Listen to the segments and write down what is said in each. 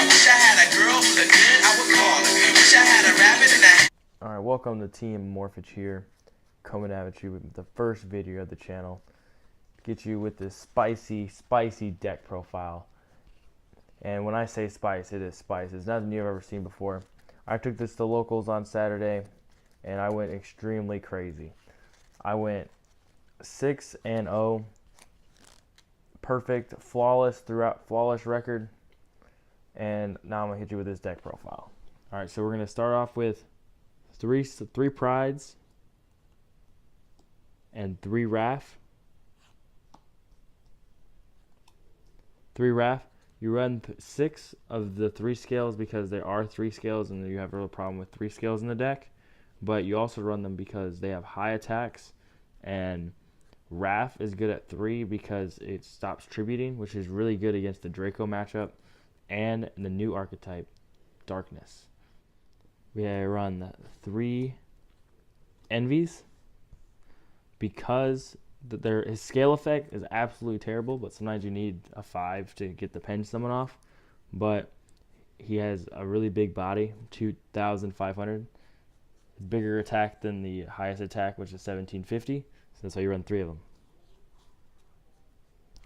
Wish I had a girl who looked good, I would call her. Wish I had a rabbit in a... Alright, welcome to Team Amorphage here, coming at you with the first video of the channel. Get you with this spicy deck profile. And when I say spice, it is spice. It's nothing you've ever seen before. I took this to locals on Saturday, and I went extremely crazy. I went 6-0, perfect, flawless record. And now I'm gonna hit you with this deck profile. All right, so we're gonna start off with three prides and 3 Wrath. 3 Wrath. You run 6 of the 3 scales because there are 3 scales, and you have a real problem with 3 scales in the deck. But you also run them because they have high attacks, and Wrath is good at 3 because it stops tributing, which is really good against the Draco matchup and the new archetype, Darkness. We run 3 Envies because his scale effect is absolutely terrible, but sometimes you need a 5 to get the Penge summon off. But he has a really big body, 2,500. Bigger attack than the highest attack, which is 1,750. So that's why you run 3 of them.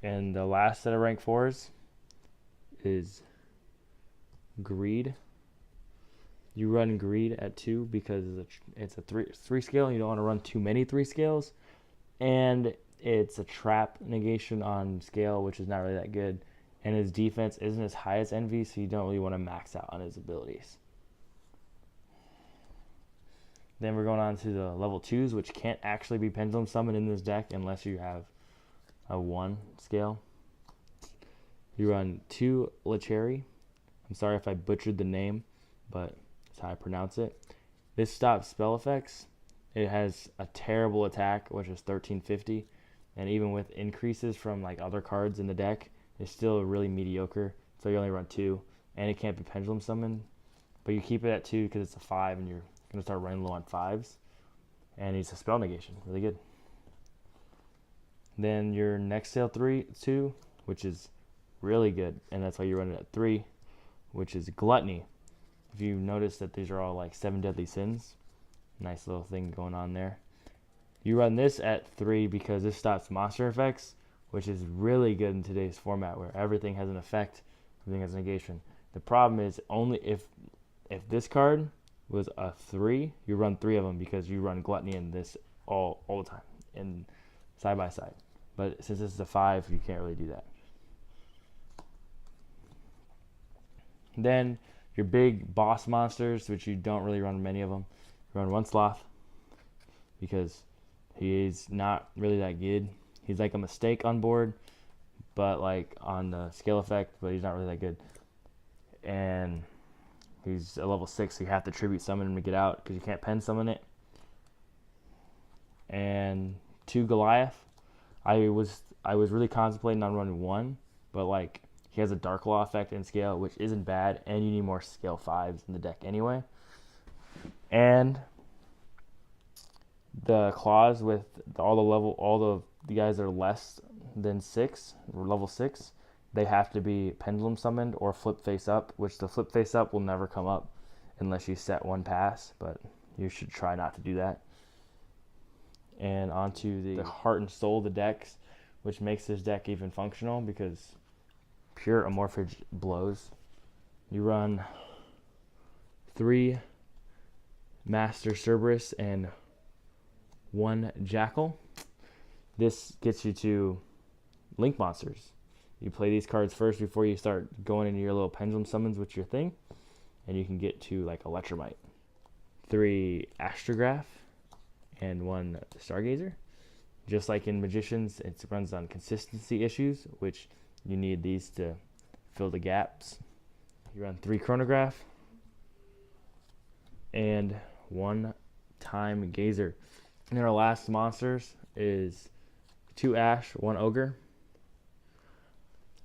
And the last set of rank 4s is Greed. You run Greed at 2 because it's a 3 scale, and you don't want to run too many 3 scales. And it's a trap negation on scale, which is not really that good. And his defense isn't as high as Envy, so you don't really want to max out on his abilities. Then we're going on to the level 2s, which can't actually be Pendulum Summon in this deck unless you have a 1 scale. You run 2 Lecheri. I'm sorry if I butchered the name, but that's how I pronounce it. This stops spell effects. It has a terrible attack, which is 1,350, and even with increases from like other cards in the deck, it's still really mediocre. So you only run 2, and it can't be Pendulum Summoned, but you keep it at 2 because it's a 5, and you're gonna start running low on 5s. And he's a spell negation, really good. Then your next sale 2, which is really good, and that's why you run it at 3, which is Gluttony. If you notice that these are all like 7 deadly sins, nice little thing going on there. You run this at 3 because this stops monster effects, which is really good in today's format where everything has an effect, everything has a negation. The problem is only if this card was a 3, you run 3 of them because you run Gluttony in this all the time and side by side. But since this is a 5, you can't really do that. Then your big boss monsters, which you don't really run many of them. You run 1 Sloth because he is not really that good. He's like a mistake on board, but like on the scale effect, but he's not really that good. And he's a level 6, so you have to tribute summon him to get out because you can't pen summon it. And 2 Goliath. I was really contemplating on running 1, but like he has a Dark Law effect in scale, which isn't bad, and you need more scale 5s in the deck anyway. And the claws with all the guys that are less than 6, or level 6, they have to be Pendulum Summoned or Flip Face Up, which the Flip Face Up will never come up unless you set 1 pass, but you should try not to do that. And onto the heart and soul of the decks, which makes this deck even functional because pure Amorphage blows. You run 3 Master Cerberus and 1 Jackal. This gets you to Link Monsters. You play these cards first before you start going into your little Pendulum Summons with your thing, and you can get to like Electromite. 3 Astrograph and 1 Stargazer. Just like in Magicians, it runs on consistency issues, which you need these to fill the gaps. You run 3 Chronograph and 1 Time Gazer. And then our last monsters is 2 Ash, 1 Ogre.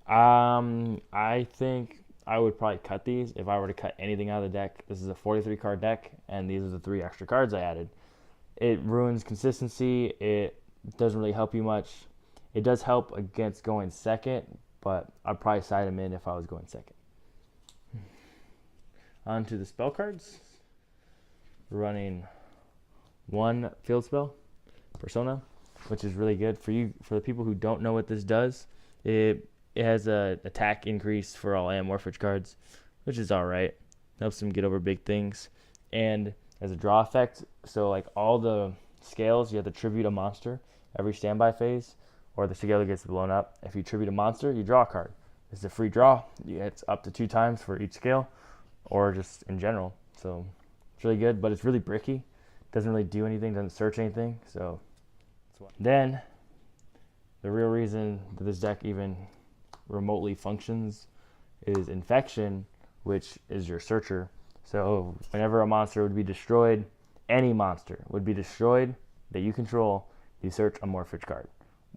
I think I would probably cut these if I were to cut anything out of the deck. This is a 43 card deck, and these are the 3 extra cards I added. It ruins consistency. It doesn't really help you much. It does help against going second, but I'd probably side him in if I was going second. onto the spell cards. We're running 1 field spell, Persona, which is really good for you. For the people who don't know what this does, it has a attack increase for all Amorphage cards, which is alright. Helps them get over big things. And as a draw effect, so like all the scales, you have to tribute a monster every standby phase, or the scale gets blown up. If you tribute a monster, you draw a card. It's a free draw. It's up to 2 times for each scale, or just in general. So it's really good, but it's really bricky. Doesn't really do anything, doesn't search anything. So then the real reason that this deck even remotely functions is Infection, which is your searcher. So whenever a monster would be destroyed, any monster would be destroyed that you control, you search a Amorphage card,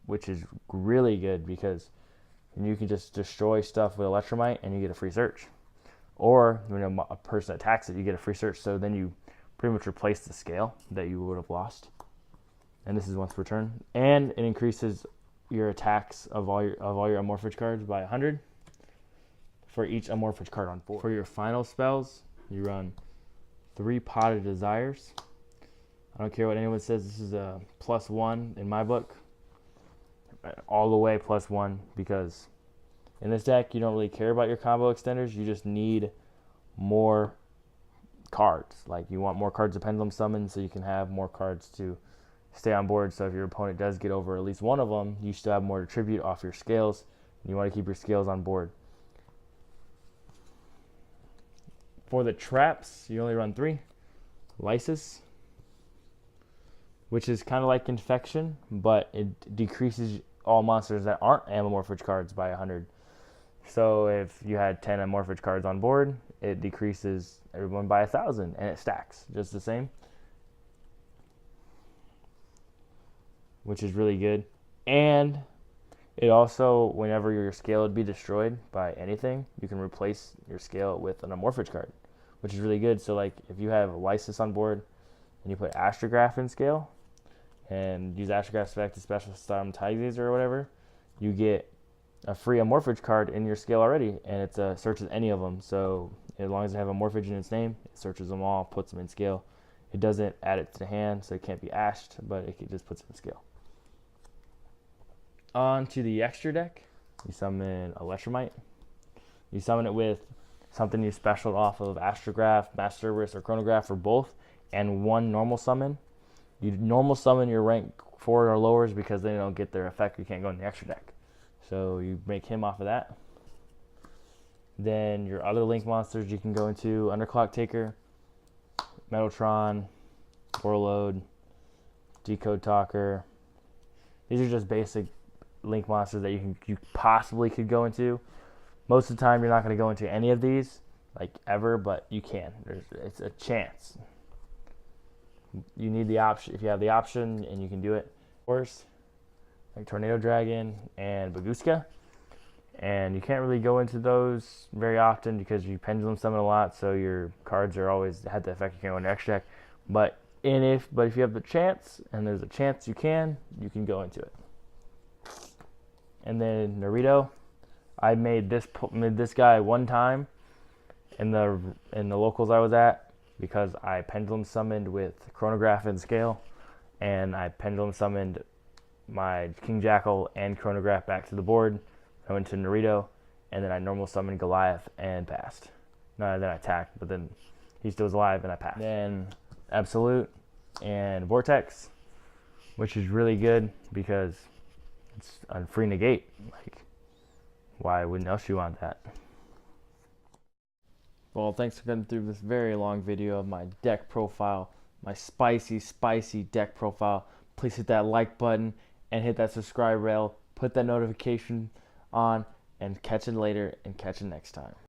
which is really good because you can just destroy stuff with Electromite and you get a free search. Or when a person attacks it, you get a free search. So then you pretty much replace the scale that you would have lost. And this is once per turn. And it increases your attacks of all your Amorphage cards by 100 for each Amorphage card on 4. For your final spells, you run 3 Potted Desires. I don't care what anyone says, this is a +1 in my book. All the way +1, because in this deck, you don't really care about your combo extenders. You just need more cards. Like, you want more cards to Pendulum Summon so you can have more cards to stay on board. So if your opponent does get over at least one of them, you still have more to tribute off your scales. And you want to keep your scales on board. For the traps, you only run 3. Lysis, which is kind of like Infection, but it decreases all monsters that aren't Amorphage cards by 100. So if you had 10 Amorphage cards on board, it decreases everyone by 1,000, and it stacks just the same, which is really good. And it also, whenever your scale would be destroyed by anything, you can replace your scale with an Amorphage card, which is really good. So like if you have Lysis on board and you put Astrograph in scale and use Astrograph's effect to special summon Tigers or whatever, you get a free Amorphage card in your scale already, and it searches any of them. So as long as they have Amorphage in its name, it searches them all, puts them in scale. It doesn't add it to the hand, so it can't be ashed, but it just puts it in scale. On to the extra deck, you summon Electromite. You summon it with something you specialed off of Astrograph, Master Cerberus, or Chronograph, or both, and 1 normal summon. You normal summon your rank 4 or lowers because they don't get their effect. You can't go in the extra deck. So you make him off of that. Then your other link monsters you can go into Underclock Taker, Metaltron, Warlord, Decode Talker. These are just basic link monsters that you possibly could go into. Most of the time you're not going to go into any of these, like ever, but you can. It's a chance. You need the option. If you have the option and you can do it, of course, like Tornado Dragon and Busca. And you can't really go into those very often because you pendulum summon a lot, so your cards are always had the effect you can't go into extra deck. But if you have the chance, and there's a chance you can go into it. And then Naruto, I made this guy one time in the locals I was at, because I pendulum summoned with Chronograph and Scale, and I pendulum summoned my King Jackal and Chronograph back to the board. I went to Naruto, and then I normal summoned Goliath and passed. No, then I attacked, but then he still was alive and I passed. Then Absolute and Vortex, which is really good because it's a free negate. Like, why wouldn't else you want that? Well, thanks for getting through this very long video of my deck profile, my spicy deck profile. Please hit that like button and hit that subscribe rail. Put that notification on, and catch it later and catch it next time.